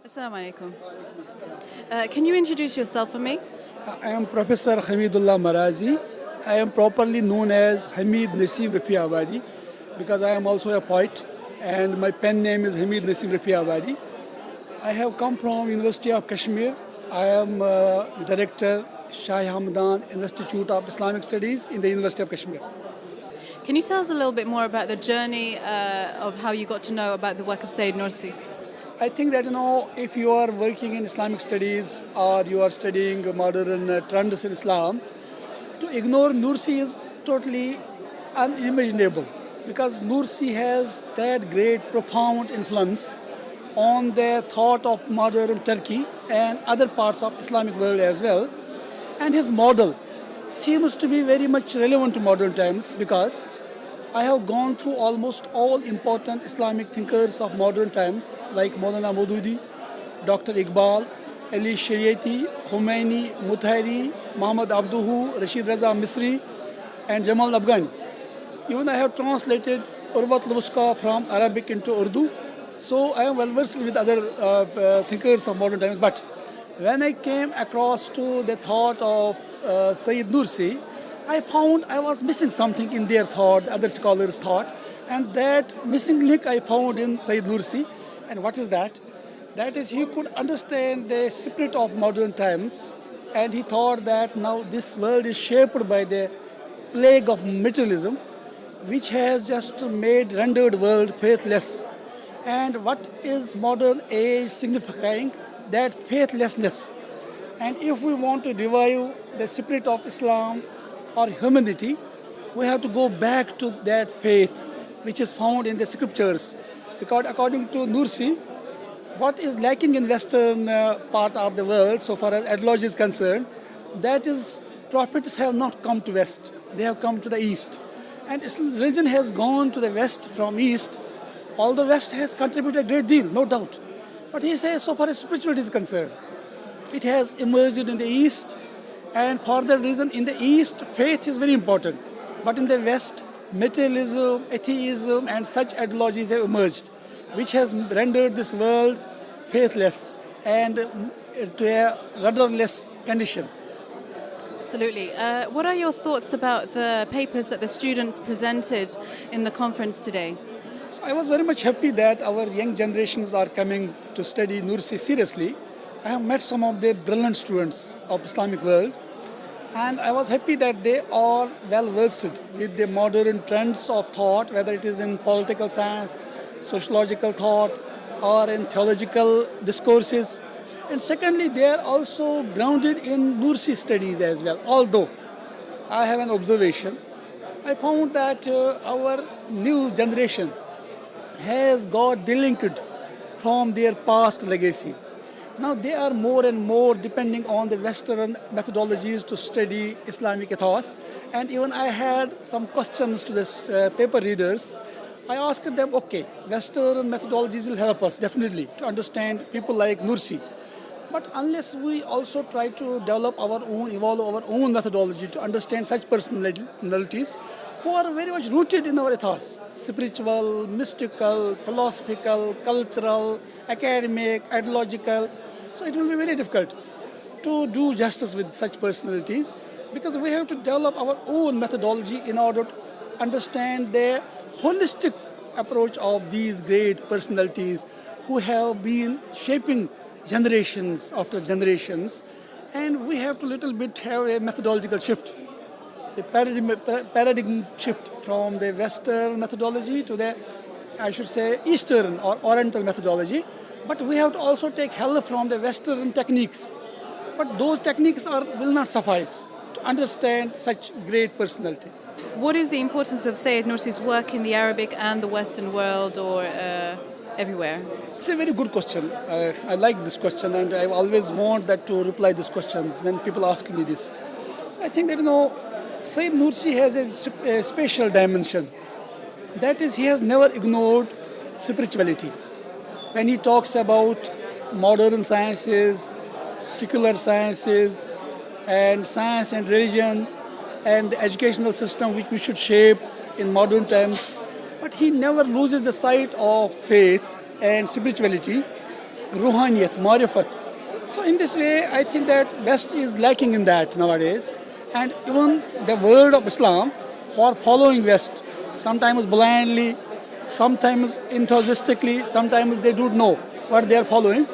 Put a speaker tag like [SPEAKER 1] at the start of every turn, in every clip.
[SPEAKER 1] Assalamu alaikum. Can you introduce yourself for me?
[SPEAKER 2] I am Professor Hamidullah Marazi. I am properly known as Hamid Naseem Rafi Abadi because I am also a poet and my pen name is Hamid Naseem Rafi Abadi. I have come from University of Kashmir. I am Director Shah Hamdan Institute of Islamic Studies in the University of Kashmir.
[SPEAKER 1] Can you tell us a little bit more about the journey of how you got to know about the work of Sayyid Nursi?
[SPEAKER 2] I think that if you are working in Islamic studies or you are studying modern trends in Islam, to ignore Nursi is totally unimaginable because Nursi has that great profound influence on the thought of modern Turkey and other parts of Islamic world as well. And his model seems to be very much relevant to modern times because I have gone through almost all important Islamic thinkers of modern times like Maulana Maududi, Dr. Iqbal, Ali Shariati, Khomeini, Mutahiri, Muhammad Abduhu, Rashid Raza Misri, and Jamal Afghani. Even I have translated Urwat al-Wuska from Arabic into Urdu, so I am well versed with other thinkers of modern times. But when I came across to the thought of Sayyid Nursi, I found I was missing something in their thought, other scholars' thought, and that missing link I found in Sayyid Nursi. And what is that? That is, he could understand the spirit of modern times, and he thought that now this world is shaped by the plague of materialism, which has just rendered world faithless. And what is modern age signifying? That faithlessness. And if we want to revive the spirit of Islam or humanity, we have to go back to that faith which is found in the scriptures. Because according to Nursi, what is lacking in Western part of the world, so far as ideology is concerned, that is prophets have not come to West, they have come to the East. And religion has gone to the West from East, although West has contributed a great deal, no doubt. But he says so far as spirituality is concerned, it has emerged in the East, and for that reason in the East faith is very important. But in the West, materialism, atheism and such ideologies have emerged, which has rendered this world faithless and to a rudderless condition.
[SPEAKER 1] Absolutely. What are your thoughts about the papers that the students presented in the conference today?
[SPEAKER 2] I was very much happy that our young generations are coming to study Nursi seriously. I have met some of the brilliant students of Islamic world, and I was happy that they are well versed with the modern trends of thought, whether it is in political science, sociological thought, or in theological discourses. And secondly, they are also grounded in Nursi studies as well. Although I have an observation, I found that our new generation has got delinked from their past legacy. Now they are more and more depending on the Western methodologies to study Islamic ethos. And even I had some questions to the paper readers. I asked them, okay, Western methodologies will help us definitely to understand people like Nursi. But unless we also try to develop our own, evolve our own methodology to understand such personalities who are very much rooted in our ethos, spiritual, mystical, philosophical, cultural, academic, ideological, so it will be very difficult to do justice with such personalities because we have to develop our own methodology in order to understand the holistic approach of these great personalities who have been shaping generations after generations, and we have to little bit have a methodological shift, the paradigm shift from the Western methodology to the, I should say, Eastern or Oriental methodology. But we have to also take help from the Western techniques. But those techniques will not suffice to understand such great personalities.
[SPEAKER 1] What is the importance of Sayyid Nursi's work in the Arabic and the Western world or everywhere?
[SPEAKER 2] It's a very good question. I like this question and I always want that to reply these questions when people ask me this. So I think that, Sayyid Nursi has a special dimension. That is, he has never ignored spirituality. When he talks about modern sciences, secular sciences, and science and religion, and the educational system which we should shape in modern times, but he never loses the sight of faith and spirituality. ruhaniyat, marifat. So in this way, I think that West is lacking in that nowadays. And even the world of Islam, who are following West, sometimes blindly, sometimes enthusiastically, sometimes they don't know what they are following.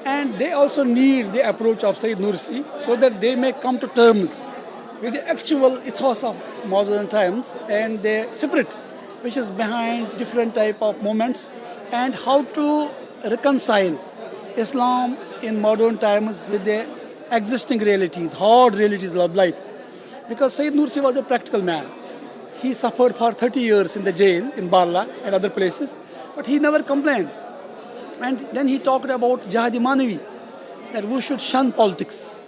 [SPEAKER 2] And they also need the approach of Sayyid Nursi so that they may come to terms with the actual ethos of modern times and the spirit which is behind different type of movements and how to reconcile Islam in modern times with the existing realities, hard realities of life. Because Sayyid Nursi was a practical man. He suffered for 30 years in the jail in Barla and other places, but he never complained. And then he talked about Jihad-e Manavi, that we should shun politics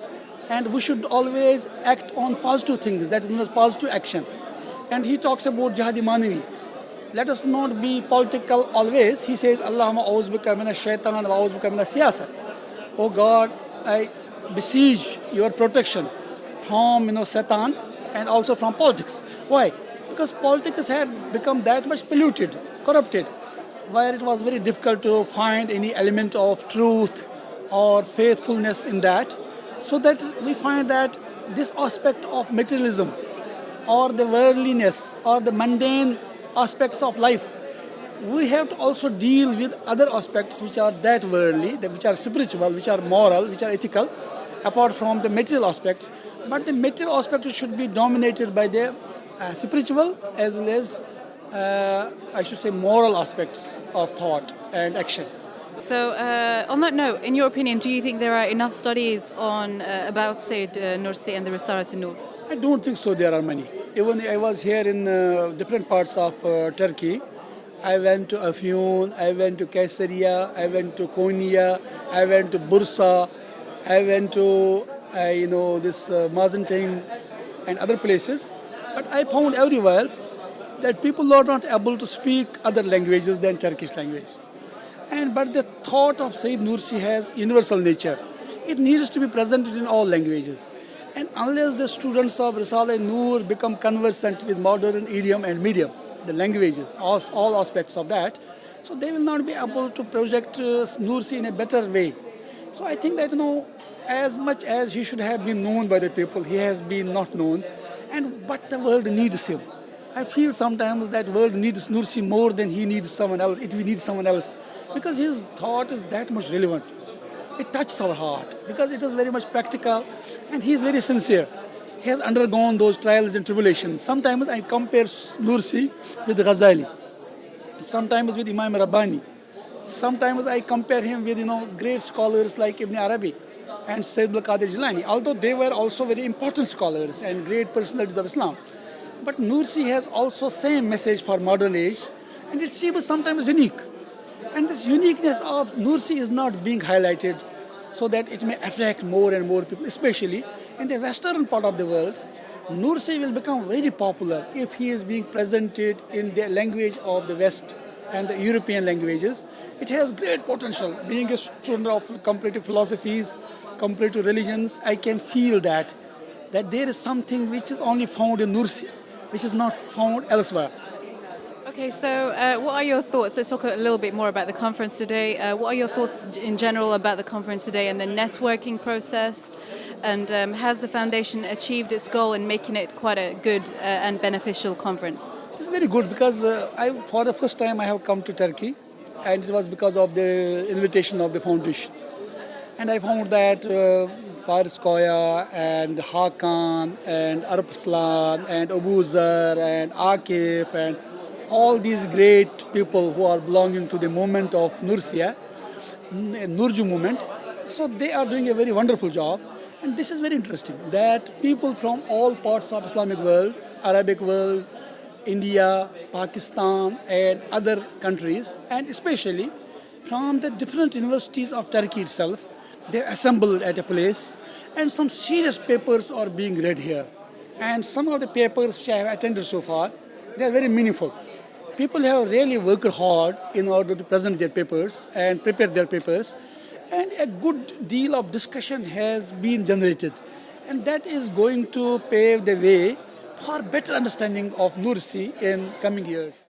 [SPEAKER 2] and we should always act on positive things, that is known as positive action. And he talks about Jihad-e Manavi. Let us not be political always. He says, Allahumma a'uzbika mina shaitan wa a'uzbika mina siyasa. Oh God, I beseech your protection from Satan and also from politics. Why? Because politics had become that much polluted, corrupted, where it was very difficult to find any element of truth or faithfulness in that. So that we find that this aspect of materialism or the worldliness or the mundane aspects of life, we have to also deal with other aspects which are that worldly, which are spiritual, which are moral, which are ethical, apart from the material aspects. But the material aspects should be dominated by the spiritual as well as, I should say, moral aspects of thought and action.
[SPEAKER 1] So, on that note, in your opinion, do you think there are enough studies on about Sayyid Nursi and the Risalat-e-Nur?
[SPEAKER 2] I don't think so. There are many. Even I was here in different parts of Turkey. I went to Afyon, I went to Caesarea, I went to Konya, I went to Bursa, I went to this Mazantein and other places. But I found everywhere that people are not able to speak other languages than Turkish language. But the thought of Sayyid Nursi has universal nature. It needs to be presented in all languages. And unless the students of Risalat-e-Nur become conversant with modern idiom and medium, the languages, all aspects of that, so they will not be able to project Nursi in a better way. So I think that, as much as he should have been known by the people, he has been not known. But the world needs him. I feel sometimes that world needs Nursi more than he needs someone else. It will need someone else. Because his thought is that much relevant. It touches our heart because it is very much practical and he is very sincere. He has undergone those trials and tribulations. Sometimes I compare Nursi with Ghazali. Sometimes with Imam Rabbani. Sometimes I compare him with great scholars like Ibn Arabi and Sayyid al-Qadir Jilani, although they were also very important scholars and great personalities of Islam. But Nursi has also same message for modern age, and it seems sometimes unique. And this uniqueness of Nursi is not being highlighted so that it may attract more and more people, especially in the western part of the world. Nursi will become very popular if he is being presented in the language of the West and the European languages. It has great potential. Being a student of comparative philosophies, comparative religions, I can feel that there is something which is only found in Nursi, which is not found elsewhere.
[SPEAKER 1] Okay, so what are your thoughts? Let's talk a little bit more about the conference today. What are your thoughts in general about the conference today and the networking process? And has the foundation achieved its goal in making it quite a good and beneficial conference?
[SPEAKER 2] It is very good because for the first time I have come to Turkey, and it was because of the invitation of the foundation. And I found that Faris Koya and Hakan and Arslan and Abu Zar and Akif and all these great people who are belonging to the movement of Nursiya, Nurju movement. So they are doing a very wonderful job. And this is very interesting that people from all parts of Islamic world, Arabic world, India, Pakistan and other countries, and especially from the different universities of Turkey itself, they assembled at a place and some serious papers are being read here. And some of the papers which I have attended so far, they are very meaningful. People have really worked hard in order to present their papers and prepare their papers. And a good deal of discussion has been generated. And that is going to pave the way for better understanding of Nursi in coming years.